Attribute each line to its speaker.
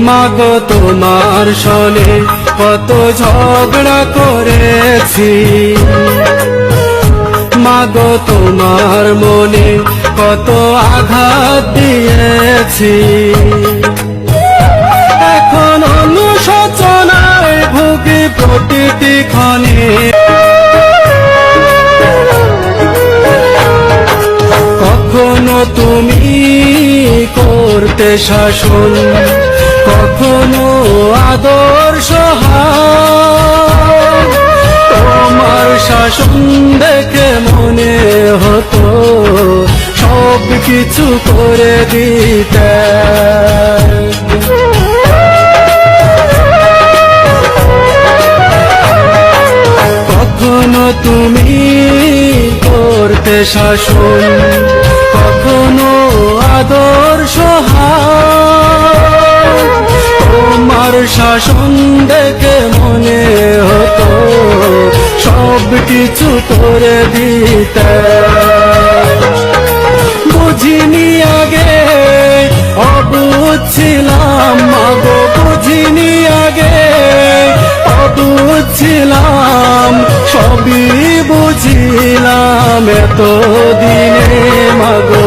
Speaker 1: মাগো তোমার সনে কত ঝগড়া করেছি, মাগো তোমার মনে কত আঘাত দিয়েছি। এখন অনুশোচনায় ভুগি প্রতিটি ক্ষণে, কখনো তুমি করতে শাসন, কখনো আদর্শ তোমার শাসন দেখে মনে হতো সব কিছু করে দিতে। কখনো তুমি করতে শাসন, কখনো আদর্শ তোমার শাসন দেখে মনে হতো সব কিছু করে দিতে। বুঝিনি আগে অবুঝ ছিলাম, মাগো বুঝিনি আগে অবুঝ ছিলাম, সবই বুঝিলাম এতদিনে মাগো